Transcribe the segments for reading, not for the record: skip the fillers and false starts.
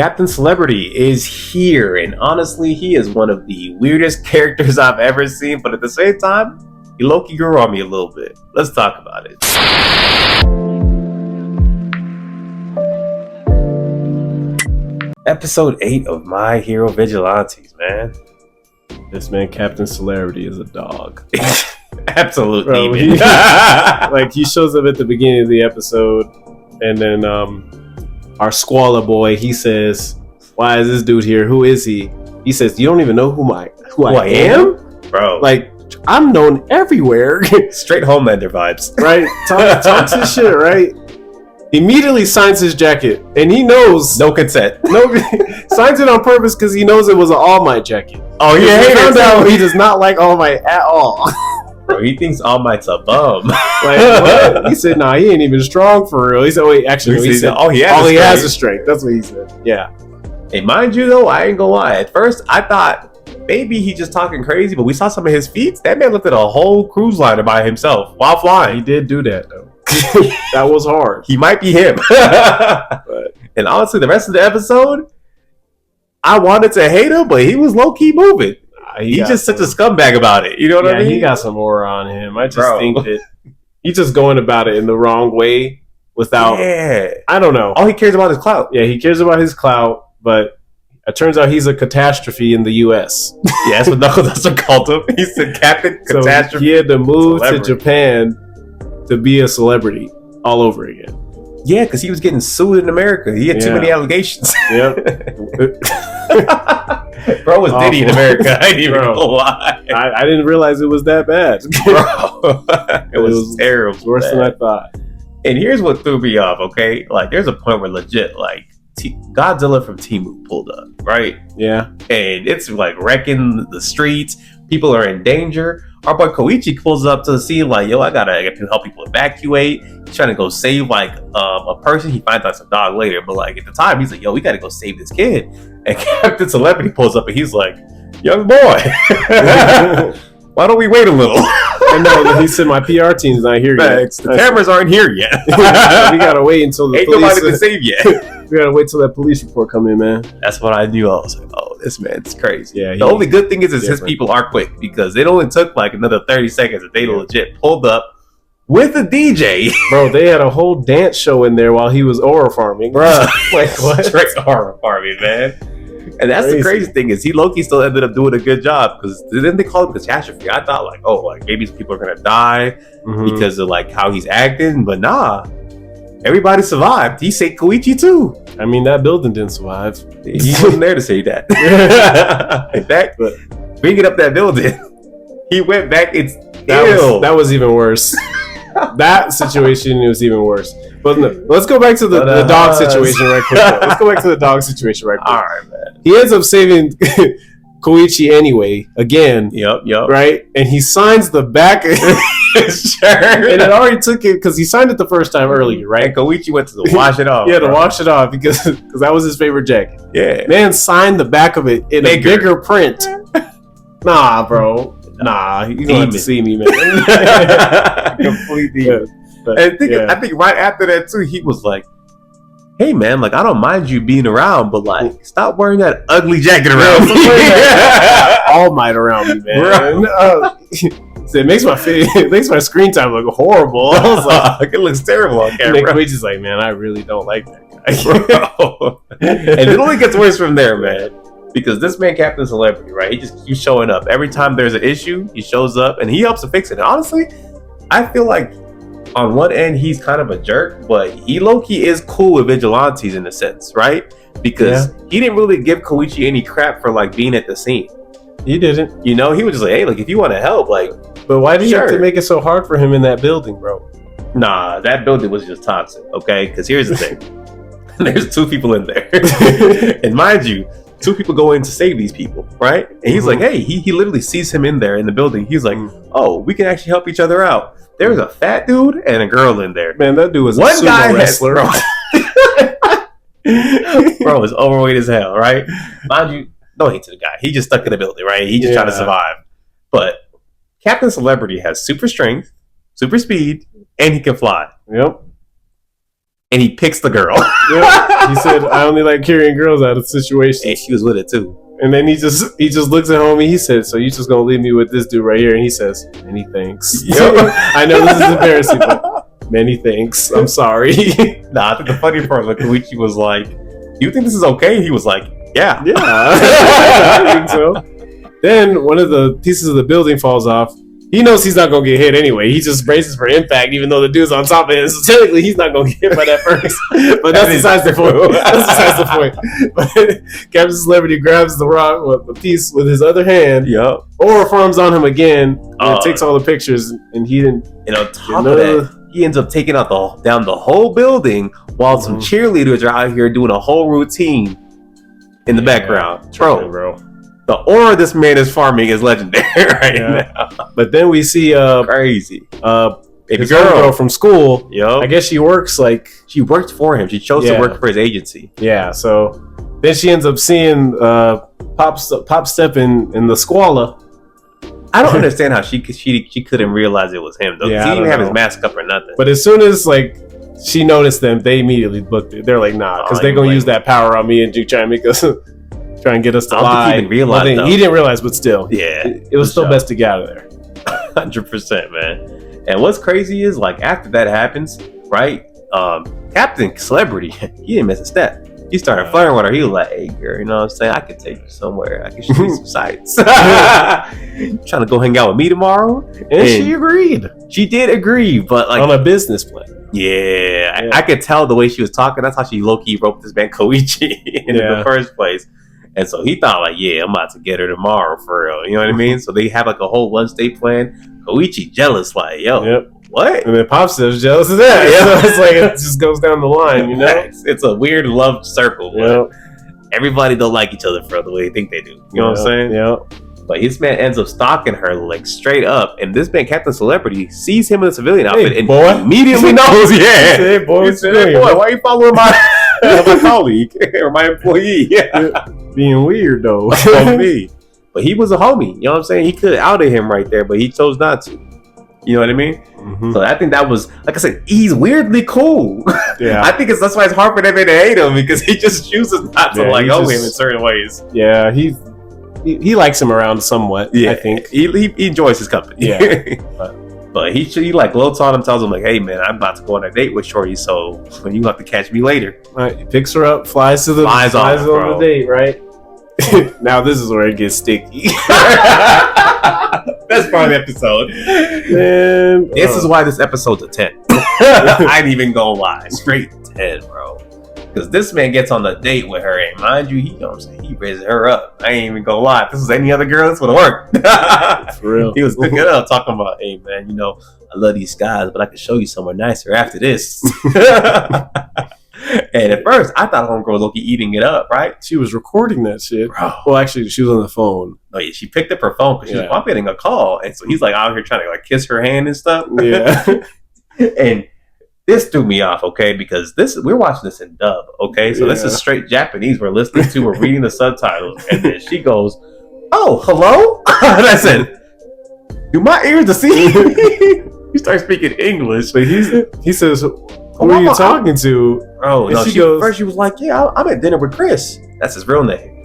Captain Celebrity is here, and honestly, he is one of the weirdest characters I've ever seen, but at the same time, he low-key grew on me a little bit. Let's talk about it. Episode 8 of My Hero Vigilantes, man. This man, Captain Celebrity, is a dog. Absolutely. Bro, like, he shows up at the beginning of the episode, and then our Squalla boy, he says, "Why is this dude here? Who is he?" He says, "You don't even know who I am? Bro. Like, I'm known everywhere." Straight Homelander vibes. Right? Talks his shit, right? Immediately signs his jacket, and he knows No consent. signs it on purpose because he knows it was an All Might jacket. Oh, yeah. He found out he does not like All Might at all. Bro, he thinks All Might's a bum. Like, what? He said, "Nah, he ain't even strong for real." He said, "Wait, actually, no," he said, all he has is strength." That's what he said. Yeah. Hey, mind you though, I ain't gonna lie. At first, I thought maybe he just talking crazy, but we saw some of his feats. That man looked at a whole cruise liner by himself while flying. He did do that though. That was hard. He might be him. And honestly, the rest of the episode, I wanted to hate him, but he was low key moving. He's just such a scumbag about it. You know what I mean? He got some aura on him. I just think that he's just going about it in the wrong way without. Yeah. I don't know. All he cares about is clout. Yeah, he cares about his clout, but it turns out he's a catastrophe in the U.S. Yeah, that's what Knuckles Duster called him. He's the Captain Catastrophe. So he had to move to Japan to be a celebrity all over again. Yeah, because he was getting sued in America. He had too many allegations. Yep. Bro was Diddy in America. I didn't even know why. I didn't realize it was that bad. Bro, it was terrible. It was worse than I thought. And here's what threw me off, okay? Like, there's a point where legit, like, Godzilla from Temu pulled up, right? Yeah. And it's, like, wrecking the streets. People are in danger. Our boy Koichi pulls up to the scene like, yo, I gotta help people evacuate. He's trying to go save, like, a person. He finds out it's a dog later. But, like, at the time, he's like, yo, we gotta go save this kid. And Captain Celebrity pulls up and he's like, young boy, why don't we wait a little? I know, he said my PR team's not here yet. The cameras aren't here yet. We gotta wait until the ain't police... nobody to save yet. We gotta wait till that police report come in, man. That's what I knew. I was like, oh, this man's crazy. Yeah. The only good thing is his people are quick because it only took like another 30 seconds that they legit pulled up with a DJ. Bro, they had a whole dance show in there while he was aura farming. Bruh. Like, what? Straight aura farming, man. And that's the crazy thing is low-key still ended up doing a good job because then they called him catastrophe. I thought like, oh, like maybe people are gonna die because of like how he's acting, but nah. Everybody survived. He saved Koichi too. I mean, that building didn't survive. He wasn't there to say that. In fact, bringing up that building, he went back. That was even worse. That situation was even worse. But no, let's go back to the dog situation right quick. Let's go back to the dog situation right quick. All right, man. He ends up saving Koichi anyway, again. Yep. Right? And he signs the back of his shirt. And it already took it, because he signed it the first time earlier, right? And Koichi went to wash it off. Yeah, to wash it off, because that was his favorite jacket. Yeah. Man signed the back of it in a bigger print. Nah, bro. Nah, you don't have to see me, man. Completely. Yeah. But, and I think right after that, too, he was like, hey, man, like, I don't mind you being around, but, like, stop wearing that ugly jacket around me. All Might around me, man. It makes my screen time look horrible. I was like, it looks terrible on camera. And then Koichi's like, man, I really don't like that guy. Bro. And it only gets worse from there, man. Because this man, Captain Celebrity, right? He just keeps showing up. Every time there's an issue, he shows up and he helps to fix it. And honestly, I feel like on one end, he's kind of a jerk, but he low-key is cool with vigilantes in a sense, right? Because he didn't really give Koichi any crap for like being at the scene. He didn't. You know, he was just like, hey, like if you want to help, like. But why do you have to make it so hard for him in that building, bro? Nah, that building was just toxic, okay? Because here's the thing. There's 2 people in there. And mind you, 2 people go in to save these people, right? And he's like, hey, he literally sees him in there in the building. He's like, oh, we can actually help each other out. There's a fat dude and a girl in there. Man, that dude was a sumo wrestler. Bro is overweight as hell, right? Mind you, no hate to the guy. He just stuck in the building, right? He just trying to survive. But Captain Celebrity has super strength, super speed, and he can fly. Yep. and he picks the girl. Yeah. He said, "I only like carrying girls out of situations." And she was with it too. And then he just looks at homie. He said, "So you just gonna leave me with this dude right here?" And he says, "Many thanks." Yep. I know this is embarrassing, but many thanks. I'm sorry. Nah, I think the funny part was Koichi was like, "Do you think this is okay?" He was like, "Yeah." Yeah. I think so. Then one of the pieces of the building falls off. He knows he's not going to get hit anyway. He just braces for impact, even though the dude's on top of him. So technically, he's not going to get hit by that first. But that's besides the point. That's besides the point. But Captain Celebrity grabs the rock, the piece with his other hand, Yep. or farms on him again, and takes all the pictures. And he didn't. And on top of that, he ends up taking out down the whole building while some cheerleaders are out here doing a whole routine in the background. Bro. The aura this man is farming is legendary now. But then we see crazy. His girl from school. Yo, I guess she works she worked for him. She chose to work for his agency. Yeah. So then she ends up seeing Pop Step in the squalor. I don't understand how she couldn't realize it was him though. Yeah, he didn't even have his mask up or nothing. But as soon as she noticed them, they immediately booked it. They're like, nah, because they're gonna use that power on me and try and make us. Try and get us to lie. I don't think he even realized, he didn't realize, but still. Yeah. It was still best to get out of there. 100%, man. And what's crazy is, after that happens, right? Captain Celebrity, he didn't miss a step. He started flirting with her. He was like, "Hey, girl, you know what I'm saying? I could take you somewhere. I can show you some sights. Trying to go hang out with me tomorrow?" And she agreed. She did agree, but on a business plan. Yeah. I could tell the way she was talking. That's how she low-key roped this man Koichi in the first place. And so he thought I'm about to get her tomorrow for real. You know what I mean? So they have a whole lunch date plan. Koichi jealous, what? And then Pop Step's jealous of that. So it's it just goes down the line, you know? It's a weird love circle. But everybody don't like each other for the way they think they do. You know what I'm saying? Yeah. But his man ends up stalking her straight up. And this man, Captain Celebrity, sees him in a civilian outfit and immediately knows, Hey, boy, why are you following my colleague or my employee? Being weird though. But he was a homie, you know what I'm saying? He could have outed him right there, but he chose not to. You know what I mean? Mm-hmm. So I think that was, like I said, he's weirdly cool. Yeah. I think that's why it's hard for them to hate him, because he just chooses not to owe him in certain ways. Yeah, he likes him around somewhat. Yeah, I think he enjoys his company. Yeah, but he gloats on him, tells him "Hey man, I'm about to go on a date with Shorty, so when you have to catch me later." Right, he picks her up, flies on the date. Right. Now this is where it gets sticky. That's part of the episode. Man, this is why this episode's a 10. I ain't even gonna lie, straight 10, bro. Because this man gets on the date with her, and mind you, he raises her up. I ain't even gonna lie. If this was any other girl, this would have worked. For real. He was picking it up, talking about, "Hey man, I love these guys, but I can show you somewhere nicer after this." And at first, I thought homegirl was low-key eating it up, right? She was recording that shit. Bro. Well, actually, she was on the phone. Oh yeah, she picked up her phone because she was getting a call, and so he's out here trying to kiss her hand and stuff. Yeah. And this threw me off, okay? Because we're watching this in dub, okay? So this is straight Japanese. We're listening to, we're reading the subtitles, and then she goes, "Oh, hello?" And I said, "Do my ears deceive?" He starts speaking English, but he says, "Who are you talking to?" Oh, and no, she goes, first she was like, "Yeah, I'm at dinner with Chris." That's his real name.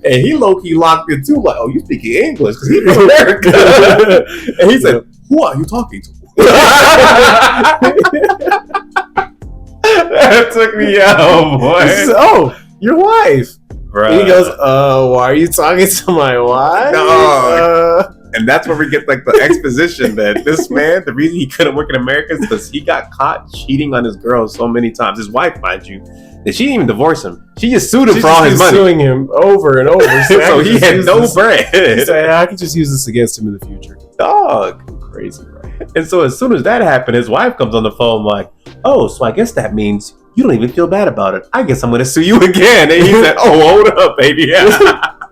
and he low-key locked in too, "Oh, you speaking English?" Because he's from America. And he said, "Who are you talking to?" That took me out, boy. He said, "Oh, your wife." Bruh. And he goes, "Why are you talking to my wife?" No. And that's where we get the exposition that this man, the reason he couldn't work in America is because he got caught cheating on his girl so many times. His wife, mind you, that she didn't even divorce him. She just sued him for all his money. Suing him over and over. So he had no bread. He said, "I can just use this against him in the future." Dog. Crazy, bro. And so as soon as that happened, his wife comes on the phone like, "Oh, so I guess that means you don't even feel bad about it. I guess I'm going to sue you again." And he said, "Oh, hold up, baby."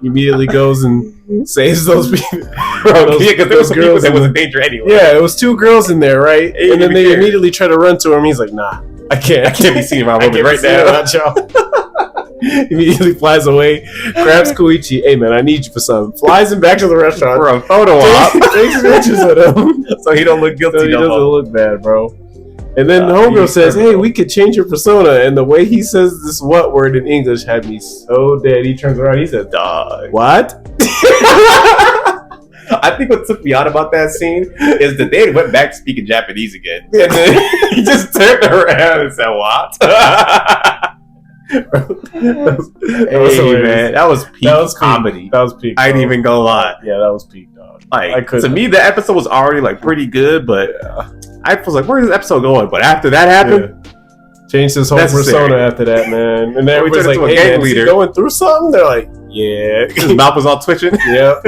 Immediately goes and saves those people. Bro, because there was some people that was in danger anyway. Yeah, it was 2 girls in there, right? And then they immediately try to run to him. He's like, "Nah, I can't be seen around women right now." Immediately flies away, grabs Koichi. Hey man, I need you for something. Flies him back to the restaurant For a photo op. takes pictures of him So he don't look guilty so he no doesn't more. look bad, bro. And then homegirl says, "Hey, we could change your persona." And the way he says this "what" word in English had me so dead. He turns around, he says, Dog. "What?" I think what took me out about that scene is that they went back to speaking Japanese again. And then he just turned around and said, "What?" That was Hey, hilarious. man, that was peak comedy. That was peak. I ain't dog. even gonna lie. Yeah, that was peak, dog. Like, to me, the episode was already like pretty good, but I was like, "Where's this episode going?" But after that happened, changed his whole Necessary. persona after that, man. And then We everybody's turned like, into a "Hey, gang man, is he leader." going through something?" They're like, "Yeah, his mouth was all twitching. yep."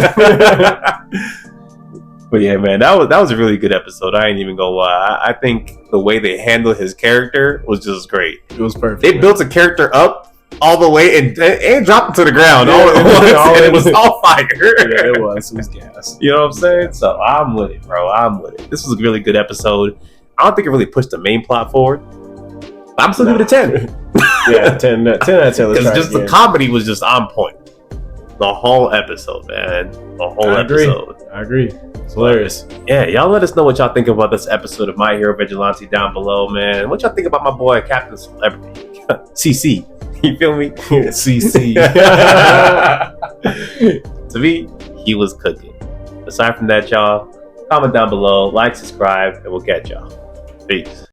But yeah, man, that was a really good episode. I ain't even gonna lie. I think the way they handled his character was just great. It was perfect. They built a character up all the way and dropped him to the ground all at once, and it was all fire. Yeah, it was. It was gas. You know what I'm saying? So I'm with it, bro. I'm with it. This was a really good episode. I don't think it really pushed the main plot forward. But I'm still giving it a 10. Yeah, 10 out of 10. Let's Because try just again. the comedy was just on point. The whole episode, man. The whole I agree. episode. I agree. It's hilarious. Yeah, y'all let us know what y'all think about this episode of My Hero Vigilante down below, man. What y'all think about my boy Captain Celebrity? CC. You feel me? CC. To me, he was cooking. Aside from that, y'all, comment down below, like, subscribe, and we'll catch y'all. Peace.